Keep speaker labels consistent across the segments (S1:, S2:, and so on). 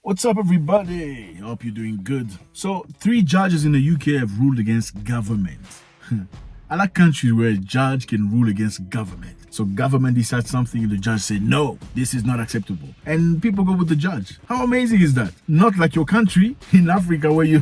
S1: What's up, everybody? Hope you're doing good. So, 3 judges in the UK have ruled against government. I like countries where a judge can rule against government. So government decides something and the judge said, no, this is not acceptable. And people go with the judge. How amazing is that? Not like your country in Africa where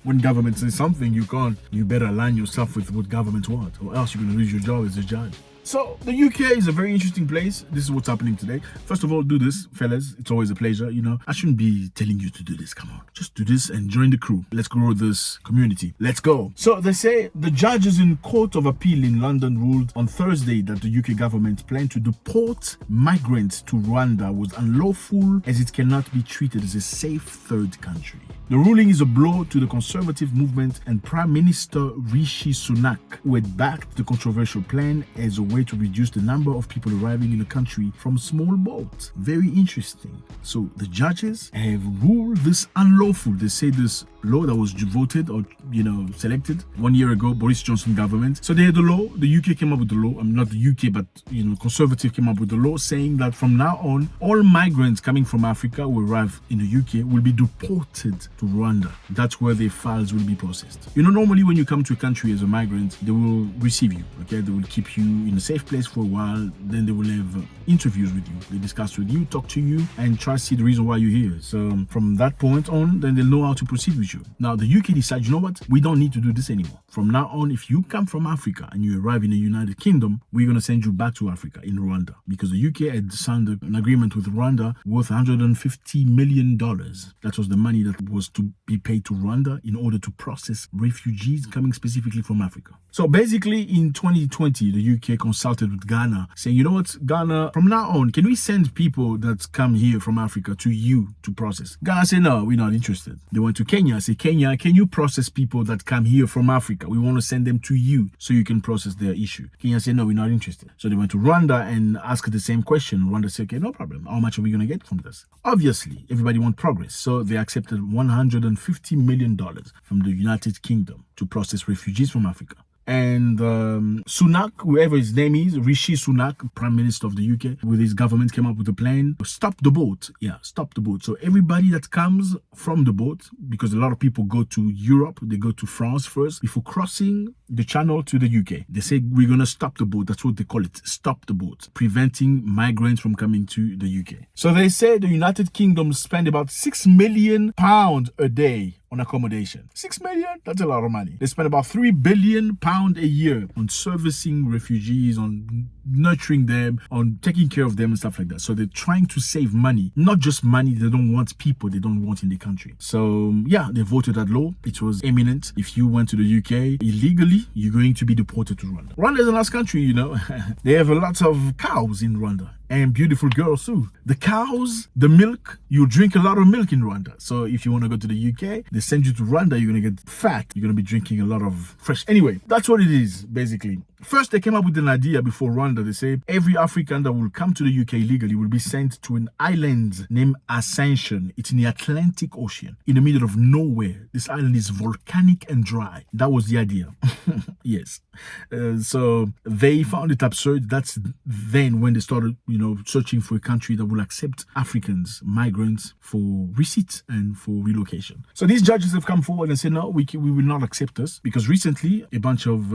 S1: when government says something, you better align yourself with what government wants, or else you're going to lose your job as a judge. So the UK is a very interesting place. This is what's happening today. First of all, do this, fellas. It's always a pleasure. I shouldn't be telling you to do this. Come on, just do this and join the crew. Let's grow this community. Let's go. So they say the judges in Court of Appeal in London ruled on Thursday that the UK government plan to deport migrants to Rwanda was unlawful as it cannot be treated as a safe third country. The ruling is a blow to the Conservative movement and Prime Minister Rishi Sunak, who had backed the controversial plan as a way to reduce the number of people arriving in the country from small boats. Very interesting. So the judges have ruled this unlawful. They say this law that was voted or selected 1 year ago, Boris Johnson government. So they had the law. The UK came up with the law. Not the UK, but Conservative came up with the law saying that from now on, all migrants coming from Africa who arrive in the UK will be deported to Rwanda. That's where their files will be processed. Normally when you come to a country as a migrant, they will receive you. Okay, they will keep you in a safe place for a while. Then they will have interviews with you. They discuss with you, talk to you, and try to see the reason why you're here. So from that point on, then they'll know how to proceed with you. Now the UK decides, you know what? We don't need to do this anymore. From now on, if you come from Africa and you arrive in the United Kingdom, we're going to send you back to Africa in Rwanda, because the UK had signed an agreement with Rwanda worth $150 million. That was the money that was to be paid to Rwanda in order to process refugees coming specifically from Africa. So basically in 2020, the UK consulted with Ghana saying, you know what, Ghana, from now on, can we send people that come here from Africa to you to process? Ghana said, no, we're not interested. They went to Kenya, say, Kenya, can you process people that come here from Africa? We want to send them to you so you can process their issue. Kenya said, no, we're not interested. So they went to Rwanda and asked the same question. Rwanda said, okay, no problem. How much are we going to get from this? Obviously, everybody wants progress. So they accepted $150 million from the United Kingdom to process refugees from Africa. And Sunak, whoever his name is, Rishi Sunak, Prime Minister of the UK, with his government came up with a plan to stop the boat. Yeah, stop the boat. So everybody that comes from the boat, because a lot of people go to Europe, they go to France first before crossing the channel to the UK. They say, we're going to stop the boat. That's what they call it, stop the boat, preventing migrants from coming to the UK. So they say the United Kingdom spend about £6 million a day on accommodation. 6 million? That's a lot of money. They spend about £3 billion a year on servicing refugees, on nurturing them, on taking care of them and stuff like that. So they're trying to save money, not just money they don't want people they don't want in the country. So yeah, they voted that law. It was imminent. If you went to the UK illegally, you're going to be deported to Rwanda. Rwanda is a nice country, They have a lot of cows in Rwanda. And beautiful girls too. The cows, the milk, you drink a lot of milk in Rwanda. So if you want to go to the UK, they send you to Rwanda, you're going to get fat. You're going to be drinking a lot of fresh. Anyway, that's what it is, basically. First, they came up with an idea before Rwanda. They say every African that will come to the UK illegally will be sent to an island named Ascension. It's in the Atlantic Ocean, in the middle of nowhere. This island is volcanic and dry. That was the idea. Yes. So they found it absurd. That's then when they started, searching for a country that will accept Africans, migrants, for receipt and for relocation. So these judges have come forward and said, no, we will not accept this, because recently a bunch of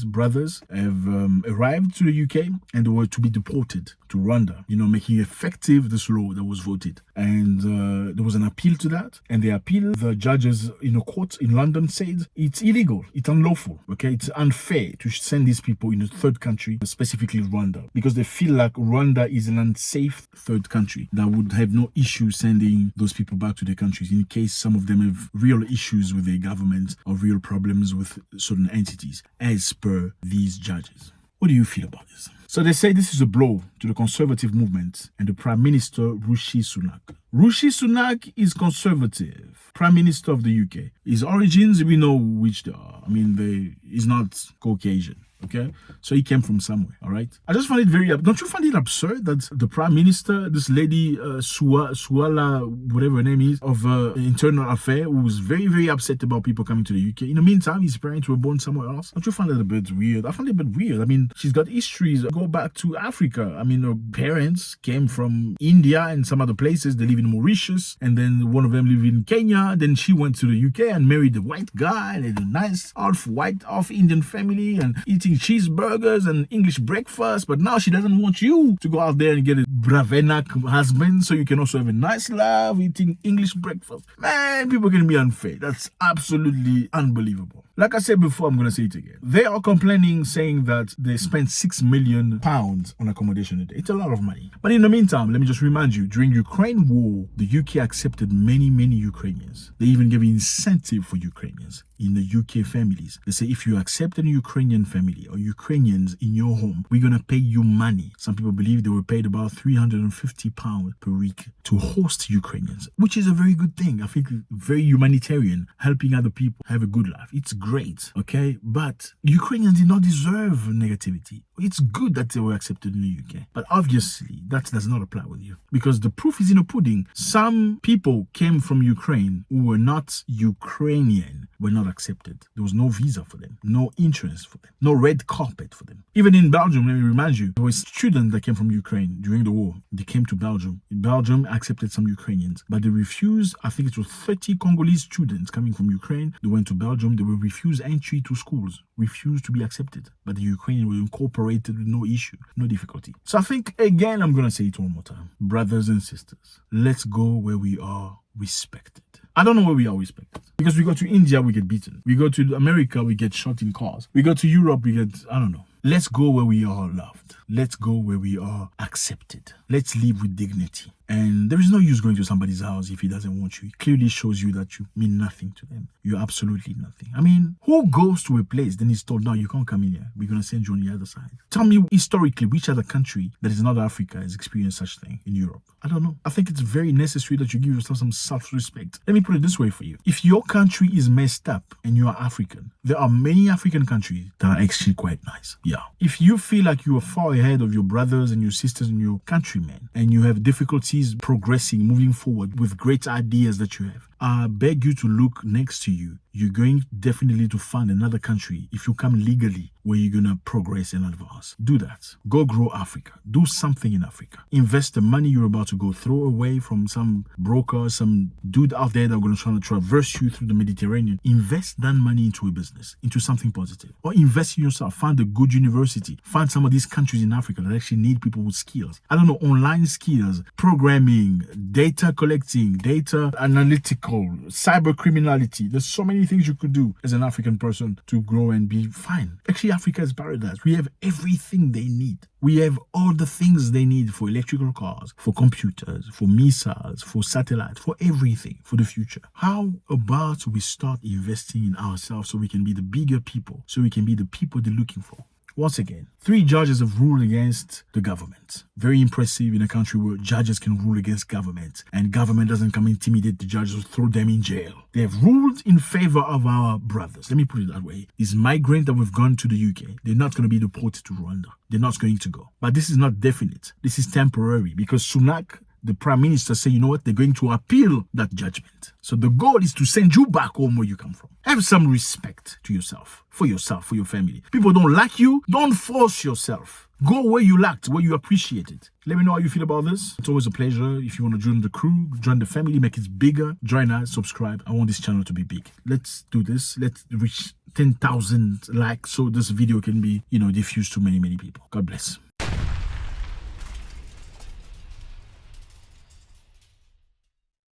S1: brothers have arrived to the UK and they were to be deported to Rwanda, making effective this law that was voted. And there was an appeal to that. And the appeal, the judges in a court in London said it's illegal, it's unlawful, okay? It's unfair to send these people in a third country, specifically Rwanda, because they feel like Rwanda is an unsafe third country that would have no issue sending those people back to their countries in case some of them have real issues with their government or real problems with certain entities, as per these judges. What do you feel about this? So they say this is a blow to the Conservative movement and the Prime Minister Rishi Sunak. Rishi Sunak is Conservative, Prime Minister of the UK. His origins, we know which they are. He's not Caucasian. Okay, so he came from somewhere. All right, I just find it very. Don't you find it absurd that the prime minister, this lady Suala, whatever her name is, of internal affair, who was very, very upset about people coming to the UK. In the meantime, his parents were born somewhere else. Don't you find that a bit weird? I find it a bit weird. I mean, she's got histories. Go back to Africa. I mean, her parents came from India and some other places. They live in Mauritius, and then one of them lived in Kenya. Then she went to the UK and married a white guy. They had a nice half white, half Indian family and eating cheeseburgers and English breakfast. But now she doesn't want you to go out there and get a Bravenak husband so you can also have a nice life eating English breakfast. Man, people can be unfair. That's absolutely unbelievable. Like I said before, I'm going to say it again. They are complaining, saying that they spent £6 million on accommodation a day. It's a lot of money. But in the meantime, let me just remind you, during Ukraine war, the UK accepted many, many Ukrainians. They even gave incentive for Ukrainians in the UK families. They say, if you accept a Ukrainian family or Ukrainians in your home, we're going to pay you money. Some people believe they were paid about £350 per week to host Ukrainians, which is a very good thing. I think very humanitarian, helping other people have a good life. It's great, okay? But Ukrainians did not deserve negativity. It's good that they were accepted in the UK. But obviously, that does not apply with you because the proof is in the pudding. Some people came from Ukraine who were not Ukrainian, were not accepted. There was no visa for them, no insurance for them, no red carpet for them. Even in Belgium, let me remind you, there were students that came from Ukraine during the war. They came to Belgium. In Belgium, accepted some Ukrainians, but they refused, I think it was 30 Congolese students coming from Ukraine. They went to Belgium. They were refused entry to schools, refused to be accepted. But the Ukrainians were incorporated with no issue, no difficulty. So I think, again, I'm going to say it one more time. Brothers and sisters, let's go where we are respected. I don't know where we are respected. Because we go to India, we get beaten. We go to America, we get shot in cars. We go to Europe, we get, I don't know. Let's go where we are loved. Let's go where we are accepted. Let's live with dignity. And there is no use going to somebody's house if he doesn't want you. It clearly shows you that you mean nothing to them. You're absolutely nothing. I mean, who goes to a place, then he's told, no, you can't come in here. We're going to send you on the other side. Tell me historically, which other country that is not Africa has experienced such thing in Europe? I don't know. I think it's very necessary that you give yourself some self-respect. Let me put it this way for you. If your country is messed up and you are African, there are many African countries that are actually quite nice. Yeah. If you feel like you are far ahead of your brothers and your sisters and your countrymen, and you have difficulties progressing, moving forward with great ideas that you have, I beg you to look next to you. You're going definitely to find another country, if you come legally, where you're going to progress and advance. Do that. Go grow Africa. Do something in Africa. Invest the money you're about to go throw away from some broker, some dude out there that's going to try to traverse you through the Mediterranean. Invest that money into a business, into something positive. Or invest in yourself. Find a good university. Find some of these countries in Africa that actually need people with skills. I don't know, online skills, programming, data collecting, data analytical, cyber criminality. There's so many things you could do as an African person to grow and be fine. Actually, Africa is paradise. We have everything they need. We have all the things they need for electrical cars, for computers, for missiles, for satellites, for everything, for the future. How about we start investing in ourselves so we can be the bigger people, so we can be the people they're looking for? Once again, 3 judges have ruled against the government. Very impressive in a country where judges can rule against government and government doesn't come intimidate the judges or throw them in jail. They have ruled in favor of our brothers. Let me put it that way. These migrants that we've gone to the UK, they're not going to be deported to Rwanda. They're not going to go. But this is not definite. This is temporary because Sunak, the prime minister, say, you know what, they're going to appeal that judgment. So the goal is to send you back home where you come from. Have some respect to yourself, for your family. People don't like you. Don't force yourself. Go where you liked, where you appreciate it. Let me know how you feel about this. It's always a pleasure. If you want to join the crew, join the family, make it bigger, join us, subscribe. I want this channel to be big. Let's do this. Let's reach 10,000 likes so this video can be, diffused to many, many people. God bless.